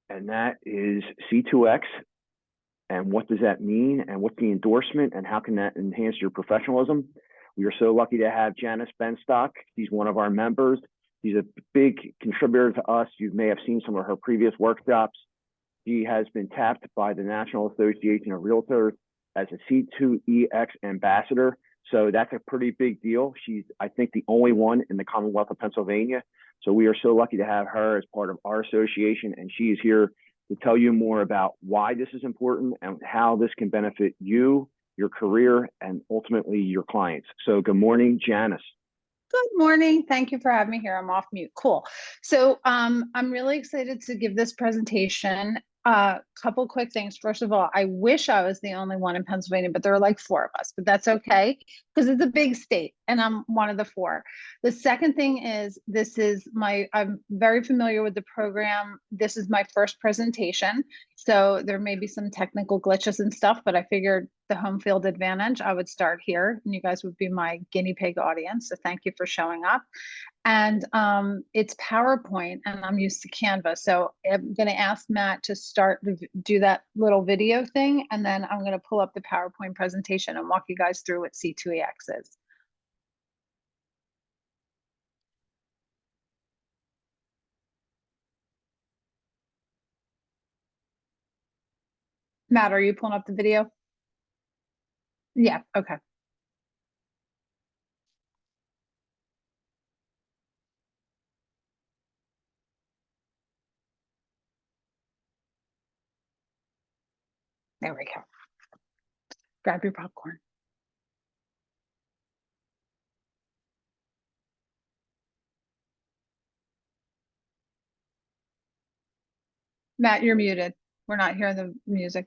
and that is C2X. And what does that mean? And what's the endorsement? And how can that enhance your professionalism? We are so lucky to have Janis Benstock. She's one of our members. She's a big contributor to us. You may have seen some of her previous workshops. She has been tapped by the National Association of REALTORS as a C2EX Ambassador. So that's a pretty big deal. She's, I think, the only one in the Commonwealth of Pennsylvania. So we are so lucky to have her as part of our association. And she is here to tell you more about why this is important and how this can benefit you, your career, and ultimately your clients. So good morning, Janis. Good morning. Thank you for having me here. I'm off mute. Cool. So I'm really excited to give this presentation. Couple quick things. First of all, I wish I was the only one in Pennsylvania, but there are like 4 of us, but that's okay because it's a big state and I'm one of the 4. The second thing is I'm very familiar with the program. This is my first presentation. So there may be some technical glitches and stuff, but I figured the home field advantage, I would start here and you guys would be my guinea pig audience. So thank you for showing up. And it's PowerPoint and I'm used to Canva. So I'm going to ask Matt to do that little video thing. And then I'm going to pull up the PowerPoint presentation and walk you guys through what C2EX is. Matt, are you pulling up the video? Yeah, okay. There we go. Grab your popcorn. Matt, you're muted. We're not hearing the music.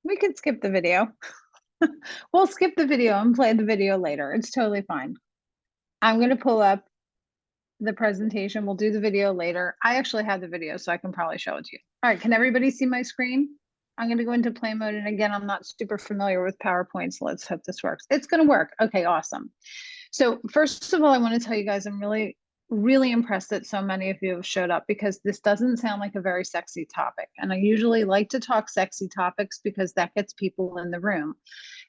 We could skip the video. We'll skip the video and play the video later. It's totally fine. I'm going to pull up the presentation. We'll do the video later. I actually have the video, so I can probably show it to you. All right, can everybody see my screen? I'm going to go into play mode. And again, I'm not super familiar with PowerPoint, so let's hope this works. It's going to work. Okay, awesome. So first of all, I want to tell you guys, I'm really impressed that so many of you have showed up because this doesn't sound like a very sexy topic. And I usually like to talk sexy topics because that gets people in the room.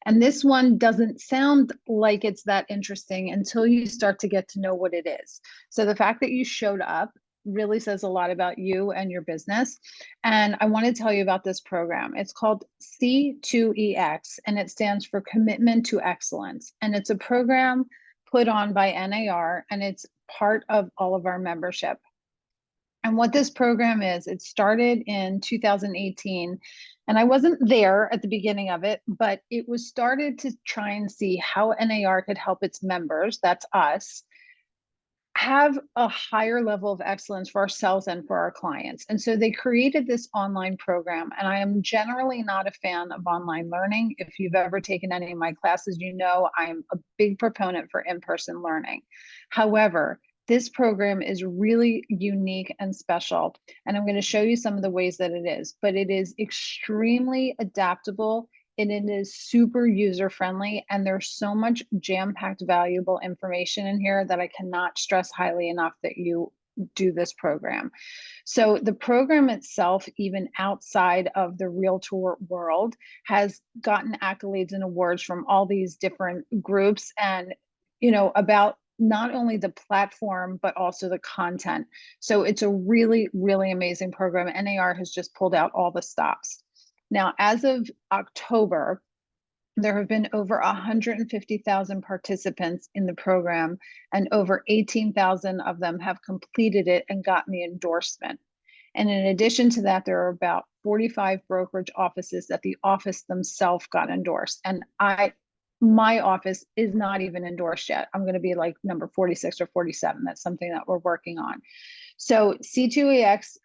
And this one doesn't sound like it's that interesting until you start to get to know what it is. So the fact that you showed up really says a lot about you and your business. And I want to tell you about this program. It's called C2EX, and it stands for Commitment to Excellence. And it's a program put on by NAR, and it's part of all of our membership. And what this program is, it started in 2018, and I wasn't there at the beginning of it, but it was started to try and see how NAR could help its members, that's us, have a higher level of excellence for ourselves and for our clients. And so they created this online program. And I am generally not a fan of online learning. If you've ever taken any of my classes, you know I'm a big proponent for in-person learning. However, this program is really unique and special. And I'm going to show you some of the ways that it is, but it is extremely adaptable and it is super user-friendly, and there's so much jam-packed valuable information in here that I cannot stress highly enough that you do this program. So the program itself, even outside of the realtor world, has gotten accolades and awards from all these different groups, and about not only the platform, but also the content. So it's a really, really amazing program. NAR has just pulled out all the stops. Now, as of October, there have been over 150,000 participants in the program, and over 18,000 of them have completed it and gotten the endorsement. And in addition to that, there are about 45 brokerage offices that the office themselves got endorsed. And My office is not even endorsed yet. I'm going to be like number 46 or 47. That's something that we're working on. So C2EX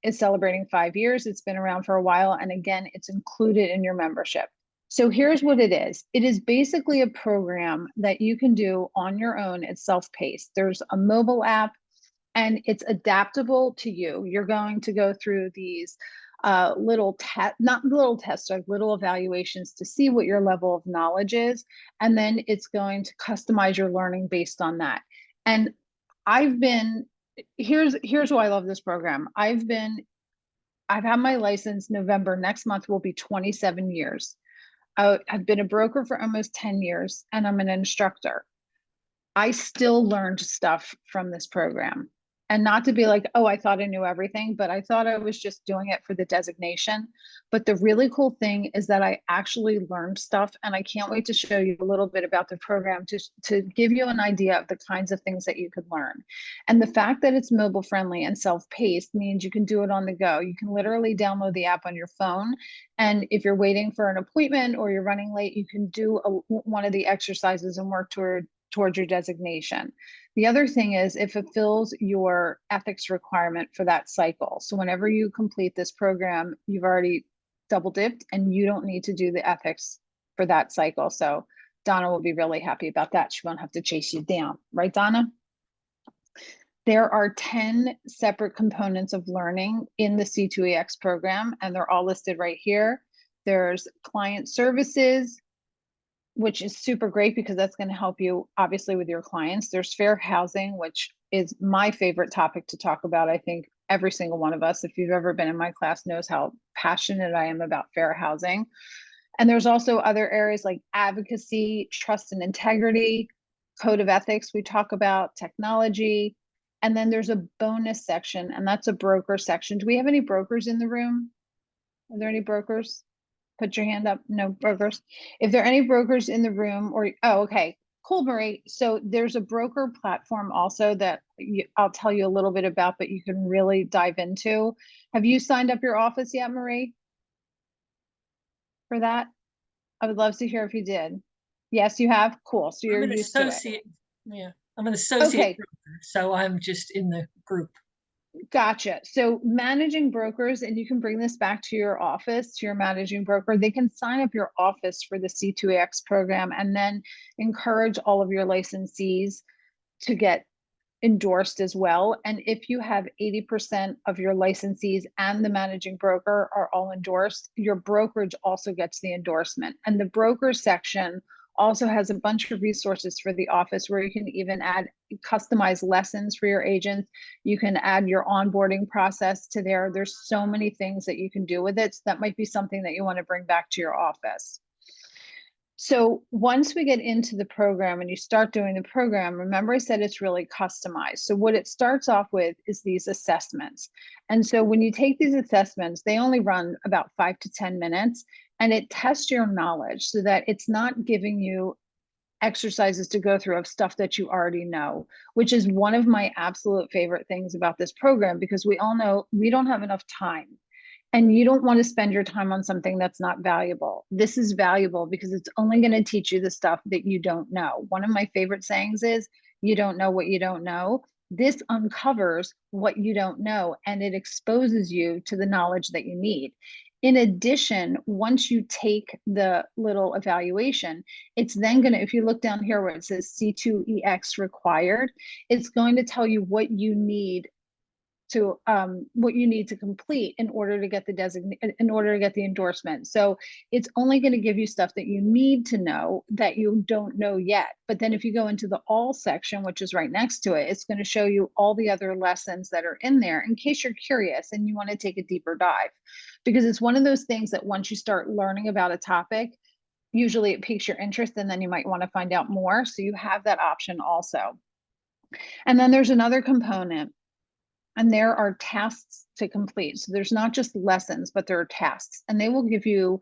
is celebrating 5 years. It's been around for a while. And again, it's included in your membership. So here's what it is. It is basically a program that you can do on your own. It's self-paced. There's a mobile app and it's adaptable to you. You're going to go through these little not little tests, like little evaluations to see what your level of knowledge is. And then it's going to customize your learning based on that. And here's why I love this program. I've had my license November, next month will be 27 years. I've been a broker for almost 10 years and I'm an instructor. I still learned stuff from this program. And not to be like, oh, I thought I knew everything, but I thought I was just doing it for the designation. But the really cool thing is that I actually learned stuff, and I can't wait to show you a little bit about the program to give you an idea of the kinds of things that you could learn. And the fact that it's mobile friendly and self-paced means you can do it on the go. You can literally download the app on your phone. And if you're waiting for an appointment or you're running late, you can do one of the exercises and work towards your designation. The other thing is it fulfills your ethics requirement for that cycle. So whenever you complete this program, you've already double dipped and you don't need to do the ethics for that cycle. So Donna will be really happy about that. She won't have to chase you down, right, Donna? There are 10 separate components of learning in the C2EX program, and they're all listed right here. There's client services, which is super great because that's going to help you obviously with your clients. There's fair housing, which is my favorite topic to talk about. I think every single one of us, if you've ever been in my class, knows how passionate I am about fair housing. And there's also other areas like advocacy, trust and integrity, code of ethics we talk about, technology. And then there's a bonus section, and that's a broker section. Do we have any brokers in the room? Are there any brokers? Put your hand up. No brokers. If there are any brokers in the room oh, okay. Cool, Marie. So there's a broker platform also that I'll tell you a little bit about, but you can really dive into. Have you signed up your office yet, Marie? For that? I would love to hear if you did. Yes, you have? Cool. So you're used to it. Yeah, I'm an associate okay. broker, so I'm just in the group. Gotcha. So managing brokers, and you can bring this back to your office, to your managing broker, they can sign up your office for the C2EX program and then encourage all of your licensees to get endorsed as well. And if you have 80% of your licensees and the managing broker are all endorsed, your brokerage also gets the endorsement. And the broker section also has a bunch of resources for the office where you can even add customized lessons for your agents. You can add your onboarding process to there. There's so many things that you can do with it. So that might be something that you want to bring back to your office. So once we get into the program and you start doing the program, remember I said it's really customized. So what it starts off with is these assessments. And so when you take these assessments, they only run about 5 to 10 minutes, and it tests your knowledge so that it's not giving you exercises to go through of stuff that you already know, which is one of my absolute favorite things about this program, because we all know we don't have enough time. And you don't want to spend your time on something that's not valuable. This is valuable because it's only going to teach you the stuff that you don't know. One of my favorite sayings is, you don't know what you don't know. This uncovers what you don't know, and it exposes you to the knowledge that you need. In addition, once you take the little evaluation, it's then going to, if you look down here where it says C2EX required, it's going to tell you what you need to complete in order to get the endorsement. So it's only going to give you stuff that you need to know that you don't know yet. But then if you go into the all section, which is right next to it, it's going to show you all the other lessons that are in there in case you're curious and you want to take a deeper dive, because it's one of those things that once you start learning about a topic, usually it piques your interest and then you might want to find out more. So you have that option also. And then there's another component, and there are tasks to complete. So there's not just lessons, but there are tasks, and they will give you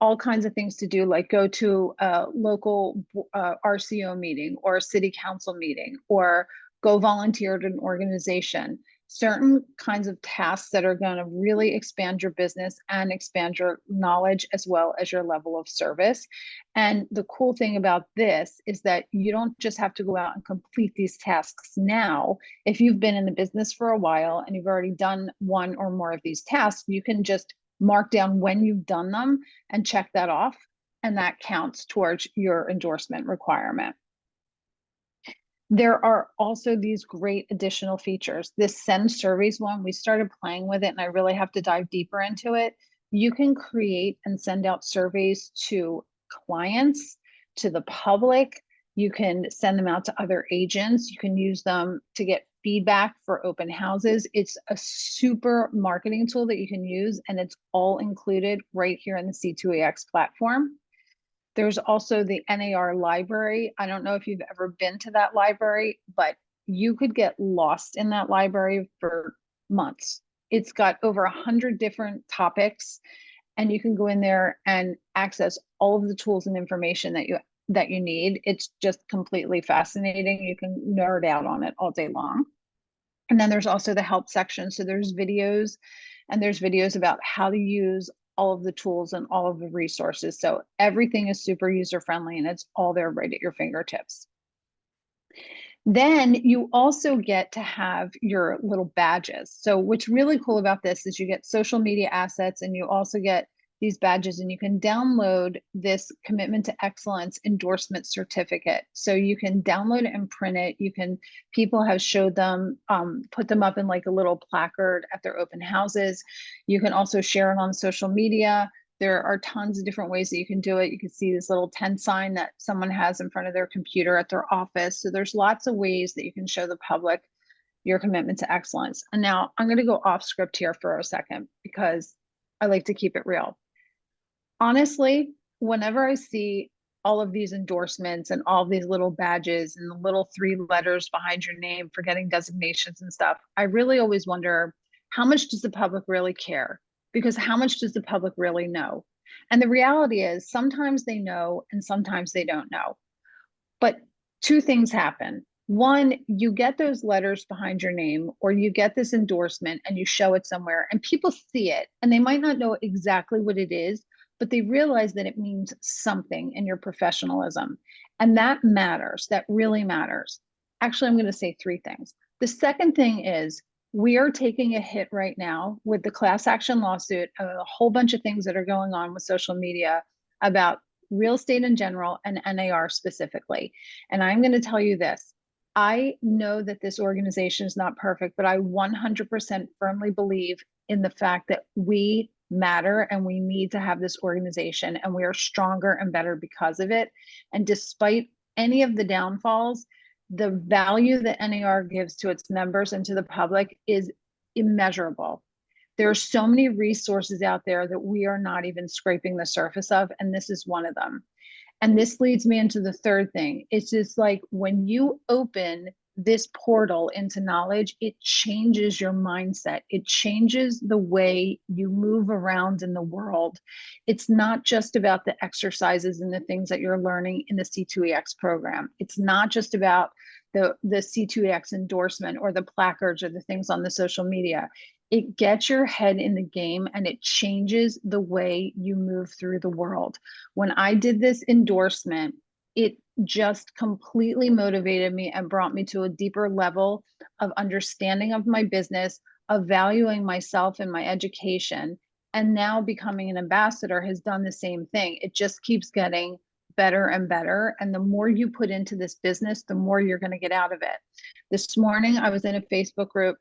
all kinds of things to do, like go to a local RCO meeting or a city council meeting, or go volunteer at an organization. certain kinds of tasks that are going to really expand your business and expand your knowledge as well as your level of service. And the cool thing about this is that you don't just have to go out and complete these tasks now. If you've been in the business for a while and you've already done one or more of these tasks, you can just mark down when you've done them and check that off, and that counts towards your endorsement requirement. There are also these great additional features. This send surveys one, we started playing with it and I really have to dive deeper into it. You can create and send out surveys to clients, to the public. You can send them out to other agents. You can use them to get feedback for open houses. It's a super marketing tool that you can use, and it's all included right here in the C2EX platform. There's also the NAR library. I don't know if you've ever been to that library, but you could get lost in that library for months. It's got over 100 different topics, and you can go in there and access all of the tools and information that you need. It's just completely fascinating. You can nerd out on it all day long. And then there's also the help section. So there's videos, and there's videos about how to use all of the tools and all of the resources. So everything is super user-friendly and it's all there right at your fingertips. Then you also get to have your little badges. So what's really cool about this is you get social media assets, and you also get these badges, and you can download this Commitment to Excellence endorsement certificate. So you can download it and print it. People have showed them, put them up in like a little placard at their open houses. You can also share it on social media. There are tons of different ways that you can do it. You can see this little 10 sign that someone has in front of their computer at their office. So there's lots of ways that you can show the public your commitment to excellence. And now I'm going to go off script here for a second because I like to keep it real. Honestly, whenever I see all of these endorsements and all of these little badges and the little 3 letters behind your name for getting designations and stuff, I really always wonder, how much does the public really care? Because how much does the public really know? And the reality is sometimes they know and sometimes they don't know. But 2 things happen. One, you get those letters behind your name, or you get this endorsement and you show it somewhere and people see it and they might not know exactly what it is, but they realize that it means something in your professionalism. And that matters. That really matters. Actually, I'm going to say 3 things. The second thing is we are taking a hit right now with the class action lawsuit, a whole bunch of things that are going on with social media about real estate in general and NAR specifically. And I'm going to tell you this. I know that this organization is not perfect, but I 100% firmly believe in the fact that we matter and we need to have this organization, and we are stronger and better because of it. And despite any of the downfalls, the value that NAR gives to its members and to the public is immeasurable. There are so many resources out there that we are not even scraping the surface of, and this is one of them. And this leads me into the third thing. It's just like when you open this portal into knowledge, it changes your mindset. It changes the way you move around in the world. It's not just about the exercises and the things that you're learning in the C2EX program. It's not just about the C2EX endorsement or the placards or the things on the social media. It gets your head in the game and it changes the way you move through the world. When I did this endorsement, it just completely motivated me and brought me to a deeper level of understanding of my business, of valuing myself and my education. And now becoming an ambassador has done the same thing. It just keeps getting better and better. And the more you put into this business, the more you're going to get out of it. This morning, I was in a Facebook group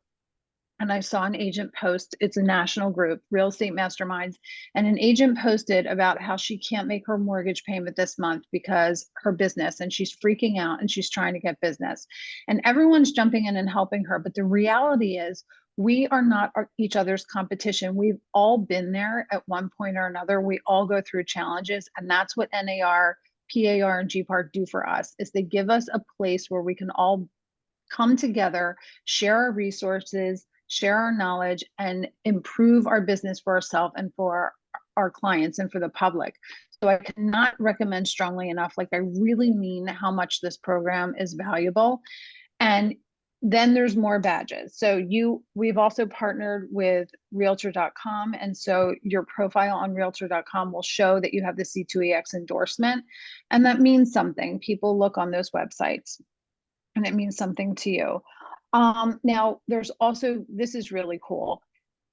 and I saw an agent post. It's a national group, Real Estate Masterminds. And an agent posted about how she can't make her mortgage payment this month because her business, and she's freaking out and she's trying to get business. And everyone's jumping in and helping her. But the reality is we are not each other's competition. We've all been there at one point or another. We all go through challenges. And that's what NAR, PAR, and GPAR do for us, is they give us a place where we can all come together, share our resources, share our knowledge, and improve our business for ourselves and for our clients and for the public. So I cannot recommend strongly enough, like I really mean how much this program is valuable. And Then there's more badges. So we've also partnered with realtor.com. And so your profile on realtor.com will show that you have the C2EX endorsement. And that means something. People look on those websites and it means something to you. Now there's also, this is really cool.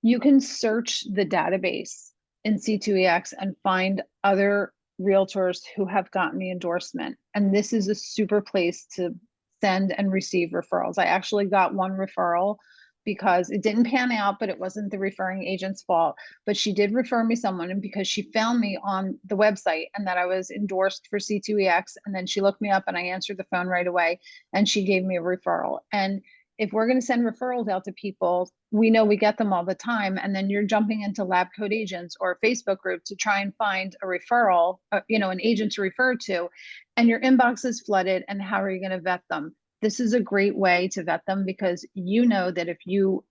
You can search the database in C2EX and find other realtors who have gotten the endorsement. And this is a super place to send and receive referrals. I actually got one referral because it didn't pan out, but it wasn't the referring agent's fault. But she did refer me someone, and because she found me on the website and that I was endorsed for C2EX, and then she looked me up and I answered the phone right away and she gave me a referral. And if we're going to send referrals out to people, we know we get them all the time. And then you're jumping into Lab Coat Agents or a Facebook group to try and find a referral, an agent to refer to, and your inbox is flooded. And how are you going to vet them? This is a great way to vet them, because you know that if you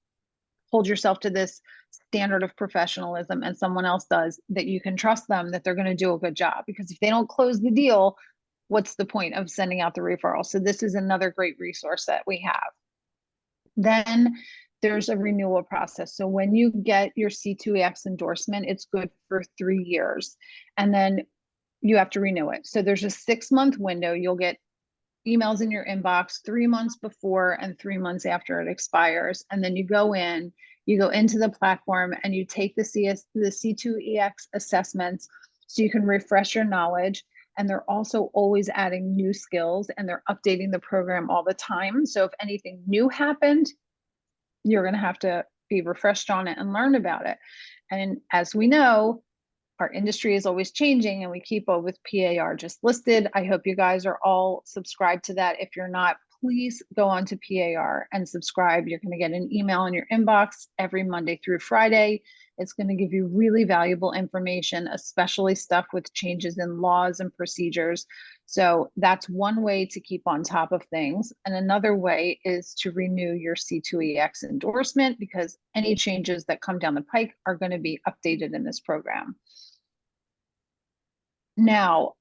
hold yourself to this standard of professionalism and someone else does, that you can trust them, that they're going to do a good job. Because if they don't close the deal, what's the point of sending out the referral? So this is another great resource that we have. Then there's a renewal process. So when you get your C2EX endorsement, it's good for 3 years, and then you have to renew it. So there's a 6-month window. You'll get emails in your inbox 3 months before and 3 months after it expires. And then you go into the platform and you take the C2EX assessments so you can refresh your knowledge. And they're also always adding new skills, and they're updating the program all the time. So if anything new happened, you're going to have to be refreshed on it and learn about it. And as we know, our industry is always changing, and we keep up with PAR just listed. I hope you guys are all subscribed to that. If you're not, please go on to PAR and subscribe. You're going to get an email in your inbox every Monday through Friday. It's going to give you really valuable information, especially stuff with changes in laws and procedures. So that's one way to keep on top of things. And another way is to renew your C2EX endorsement, because any changes that come down the pike are going to be updated in this program. Now,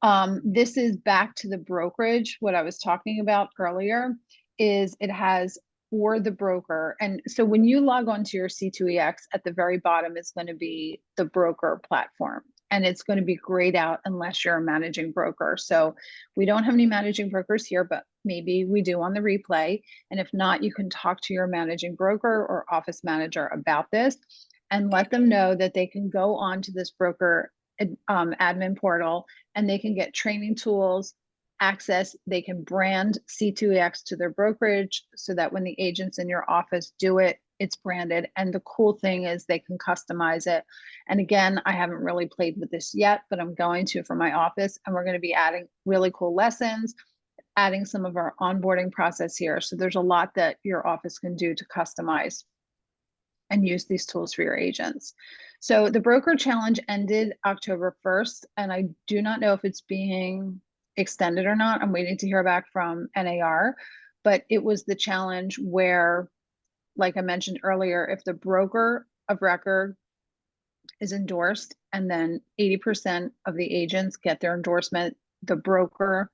this is back to the brokerage. What I was talking about earlier is it has for the broker. And so when you log on to your C2EX, at the very bottom is going to be the broker platform. And it's going to be grayed out unless you're a managing broker. So we don't have any managing brokers here, but maybe we do on the replay. And if not, you can talk to your managing broker or office manager about this and let them know that they can go on to this broker admin portal, and they can get training tools, access. They can brand C2EX to their brokerage so that when the agents in your office do it, it's branded. And the cool thing is they can customize it. And again, I haven't really played with this yet, but I'm going to for my office, and we're going to be adding really cool lessons, adding some of our onboarding process here. So there's a lot that your office can do to customize and use these tools for your agents. So the broker challenge ended October 1st, and I do not know if it's being extended or not. I'm waiting to hear back from NAR, but it was the challenge where, like I mentioned earlier, if the broker of record is endorsed and then 80% of the agents get their endorsement, the broker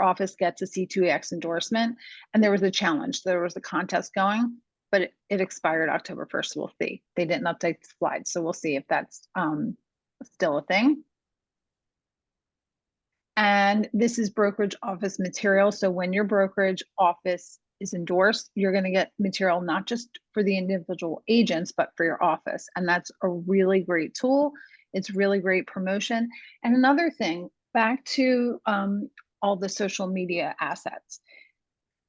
office gets a C2EX endorsement. And there was a challenge. There was a contest going, but it expired October 1st. We'll see. They didn't update the slides, so we'll see if that's still a thing. And this is brokerage office material. So when your brokerage office is endorsed, you're going to get material not just for the individual agents, but for your office. And that's a really great tool. It's really great promotion. And another thing, back to all the social media assets.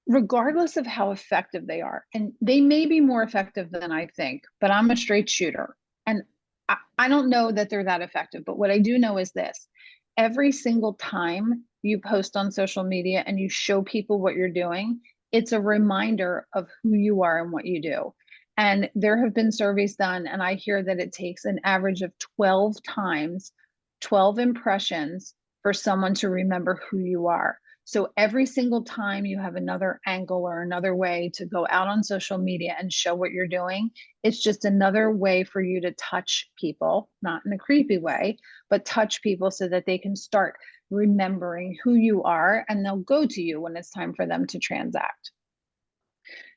Regardless of how effective they are, and they may be more effective than I think, but I'm a straight shooter. And I don't know that they're that effective, but what I do know is this. Every single time you post on social media and you show people what you're doing, it's a reminder of who you are and what you do. And there have been surveys done, and I hear that it takes an average of 12 times, 12 impressions for someone to remember who you are. So every single time you have another angle or another way to go out on social media and show what you're doing, it's just another way for you to touch people, not in a creepy way, but touch people so that they can start remembering who you are, and they'll go to you when it's time for them to transact.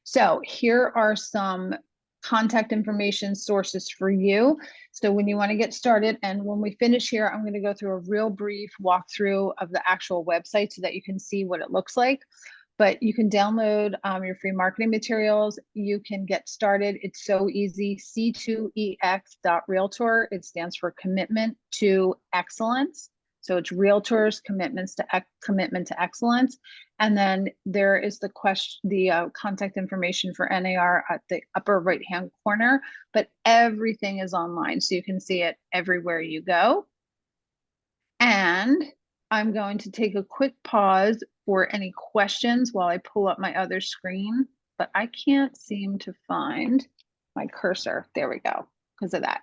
So here are some contact information sources for you. So when you want to get started, and when we finish here, I'm going to go through a real brief walkthrough of the actual website so that you can see what it looks like. But you can download your free marketing materials. You can get started. It's so easy. C2EX.Realtor. It stands for Commitment to Excellence. So it's Realtors commitment to excellence. And then there is the contact information for NAR at the upper right-hand corner, but everything is online. So you can see it everywhere you go. And I'm going to take a quick pause for any questions while I pull up my other screen, but I can't seem to find my cursor. There we go, because of that.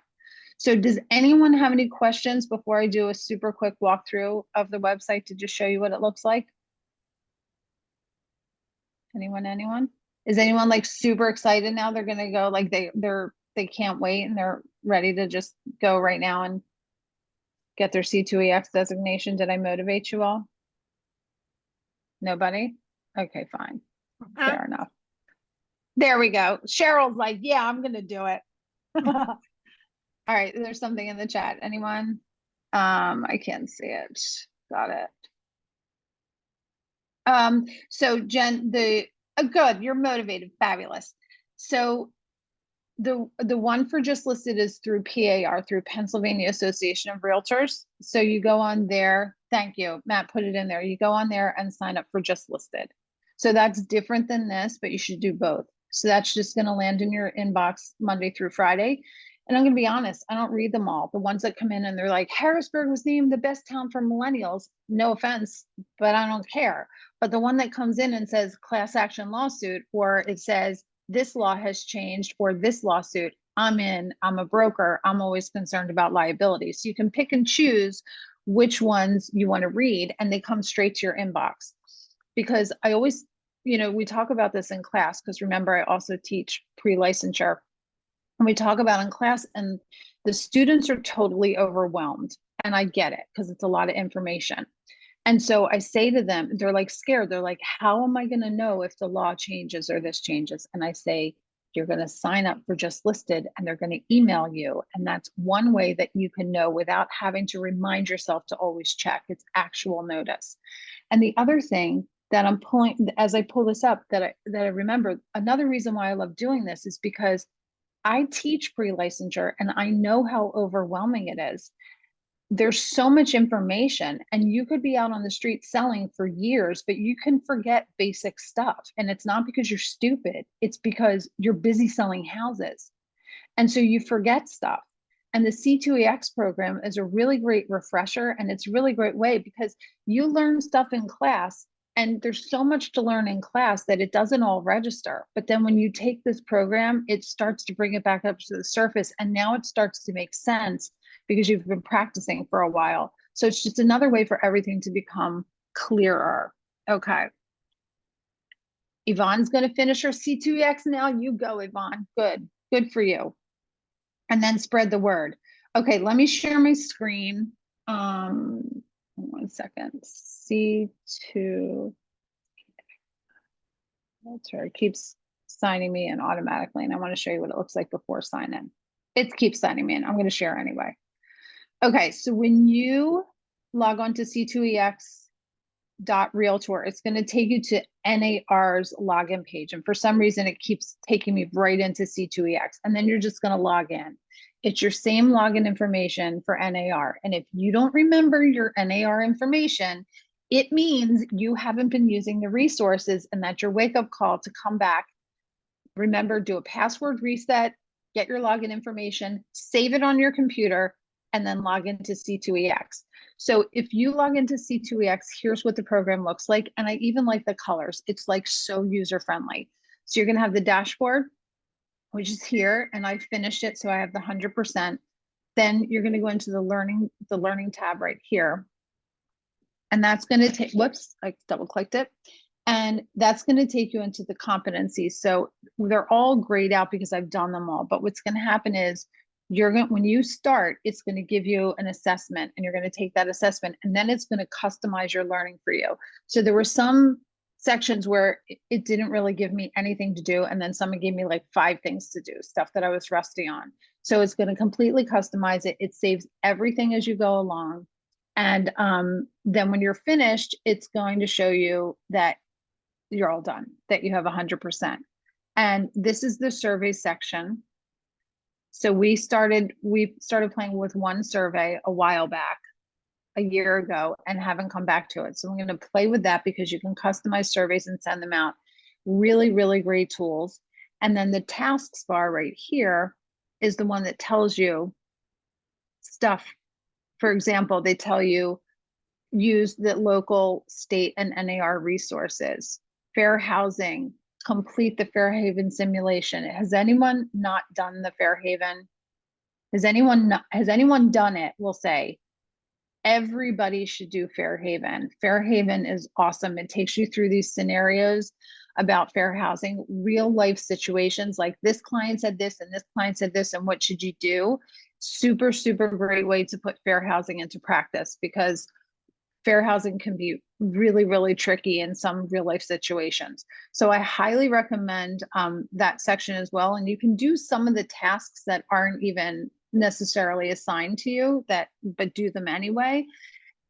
So does anyone have any questions before I do a super quick walkthrough of the website to just show you what it looks like? Anyone? Is anyone like super excited now? They're gonna go like they can't wait and they're ready to just go right now and get their C2EX designation. Did I motivate you all? Nobody? Okay, fine. Fair enough. There we go. Cheryl's like, yeah, I'm gonna do it. All right, there's something in the chat. Anyone? I can't see it. Got it. So Jen, good, you're motivated, fabulous. So the one for just listed is through PAR, through Pennsylvania Association of Realtors. So you go on there. Thank you, Matt put it in there. You go on there and sign up for just listed. So that's different than this, but you should do both. So that's just going to land in your inbox Monday through Friday. And I'm going to be honest, I don't read them all. The ones that come in and they're like, Harrisburg was named the best town for millennials. No offense, but I don't care. But the one that comes in and says class action lawsuit, or it says this law has changed, or this lawsuit, I'm a broker. I'm always concerned about liability. So you can pick and choose which ones you want to read, and they come straight to your inbox. Because I always, we talk about this in class, because remember, I also teach pre-licensure. And we talk about in class, and the students are totally overwhelmed. And I get it, because it's a lot of information. And so I say to them, they're like scared. They're like, how am I going to know if the law changes or this changes? And I say, you're going to sign up for just listed, and they're going to email you. And that's one way that you can know without having to remind yourself to always check. It's actual notice. And the other thing that I'm pulling, as I pull this up, that I remember, another reason why I love doing this is because I teach pre-licensure and I know how overwhelming it is. There's so much information, and you could be out on the street selling for years, but you can forget basic stuff. And it's not because you're stupid, it's because you're busy selling houses. And so you forget stuff. And the C2EX program is a really great refresher, and it's a really great way because you learn stuff in class, and there's so much to learn in class that it doesn't all register. But then when you take this program, it starts to bring it back up to the surface, and now it starts to make sense because you've been practicing for a while. So it's just another way for everything to become clearer. Okay. Yvonne's going to finish her C2EX now. You go, Yvonne. Good for you. And then spread the word. Okay, let me share my screen. 1 second. C2. That's right. It keeps signing me in automatically, and I want to show you what it looks like before sign in. It keeps signing me in. I'm going to share anyway. Okay, so when you log on to C2EX.Realtor, it's going to take you to NAR's login page. And for some reason, it keeps taking me right into C2EX. And then you're just going to log in. It's your same login information for NAR. And if you don't remember your NAR information, it means you haven't been using the resources, and that's your wake-up call to come back. Remember, do a password reset, get your login information, save it on your computer, and then log into C2EX. So if you log into C2EX, here's what the program looks like. And I even like the colors. It's like so user-friendly. So you're going to have the dashboard, which is here, and I finished it, so I have the 100%. Then you're going to go into the learning tab right here. And that's going to take, whoops, I double clicked it. And that's going to take you into the competencies. So they're all grayed out because I've done them all. But what's going to happen is when you start, it's going to give you an assessment, and you're going to take that assessment, and then it's going to customize your learning for you. So there were some sections where it didn't really give me anything to do. And then someone gave me like 5 things to do, stuff that I was rusty on. So it's going to completely customize it. It saves everything as you go along. And then when you're finished, it's going to show you that you're all done, that you have 100%. And this is the survey section. So we started playing with one survey a while back, a year ago, and haven't come back to it. So I'm going to play with that because you can customize surveys and send them out. Really, really great tools. And then the tasks bar right here is the one that tells you stuff. For example, they tell you use the local, state, and NAR resources, fair housing, complete the Fairhaven simulation. Has anyone not done the Fairhaven? Has anyone done it? We'll say everybody should do Fairhaven. Fairhaven is awesome. It takes you through these scenarios about fair housing, real life situations like this client said this and this client said this, and what should you do? Super, super great way to put fair housing into practice, because fair housing can be really, really tricky in some real life situations. So I highly recommend that section as well. And you can do some of the tasks that aren't even necessarily assigned to you, but do them anyway.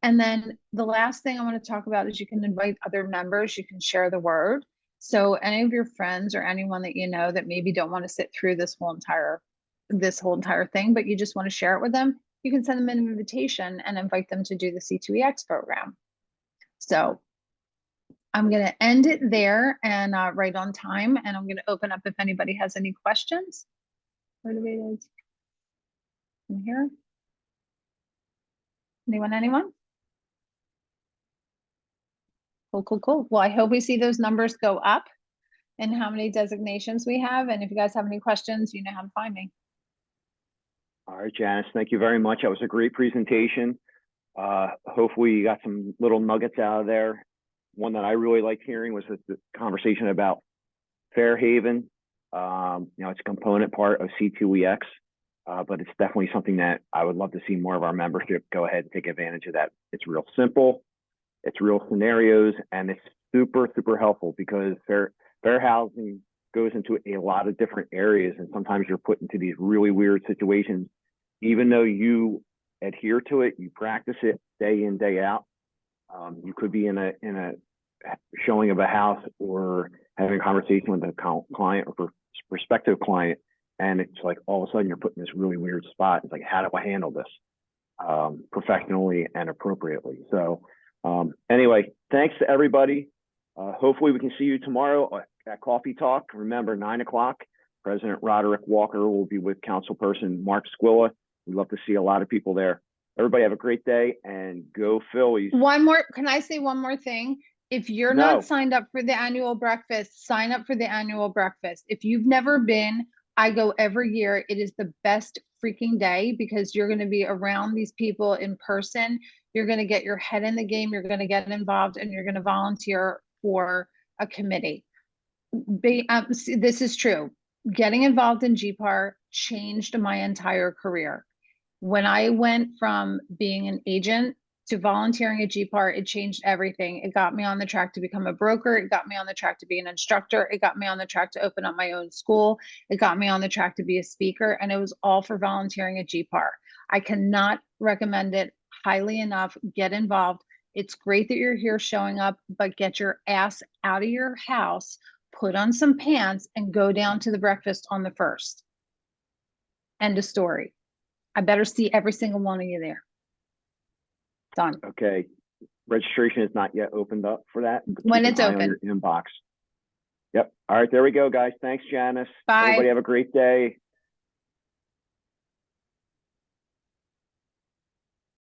And then the last thing I want to talk about is you can invite other members. You can share the word. So any of your friends or anyone that you know that maybe don't want to sit through this whole entire thing, but you just want to share it with them, you can send them an invitation and invite them to do the C2EX program. So I'm going to end it there and right on time. And I'm going to open up if anybody has any questions. Where do we go? In here? Anyone? Cool. Well, I hope we see those numbers go up and how many designations we have. And if you guys have any questions, you know how to find me. All right, Janice, thank you very much. That was a great presentation. Hopefully you got some little nuggets out of there. One that I really liked hearing was the conversation about Fairhaven. It's a component part of C2EX, but it's definitely something that I would love to see more of our membership go ahead and take advantage of that. It's real simple, it's real scenarios, and it's super, super helpful because fair housing goes into a lot of different areas, and sometimes you're put into these really weird situations. Even though you adhere to it, you practice it day in, day out. You could be in a showing of a house or having a conversation with a client or prospective client, and it's like all of a sudden you're put in this really weird spot. It's like, how do I handle this professionally and appropriately? So anyway, thanks to everybody. Hopefully we can see you tomorrow at Coffee Talk. Remember, 9 o'clock, President Roderick Walker will be with Councilperson Mark Squilla. We'd love to see a lot of people there. Everybody have a great day and go Phillies. Can I say one more thing? If you're not signed up for the annual breakfast, sign up for the annual breakfast. If you've never been, I go every year. It is the best freaking day because you're going to be around these people in person. You're going to get your head in the game. You're going to get involved and you're going to volunteer for a committee. This is true. Getting involved in GPAR changed my entire career. When I went from being an agent to volunteering at GPAR, it changed everything. It got me on the track to become a broker. It got me on the track to be an instructor. It got me on the track to open up my own school. It got me on the track to be a speaker. And it was all for volunteering at GPAR. I cannot recommend it highly enough. Get involved. It's great that you're here showing up, but get your ass out of your house, put on some pants, and go down to the breakfast on the 1st. End of story. I better see every single one of you there. Done. Okay. Registration is not yet opened up for that. When it's open. On your inbox. Yep. All right, there we go, guys. Thanks, Janice. Bye. Everybody have a great day.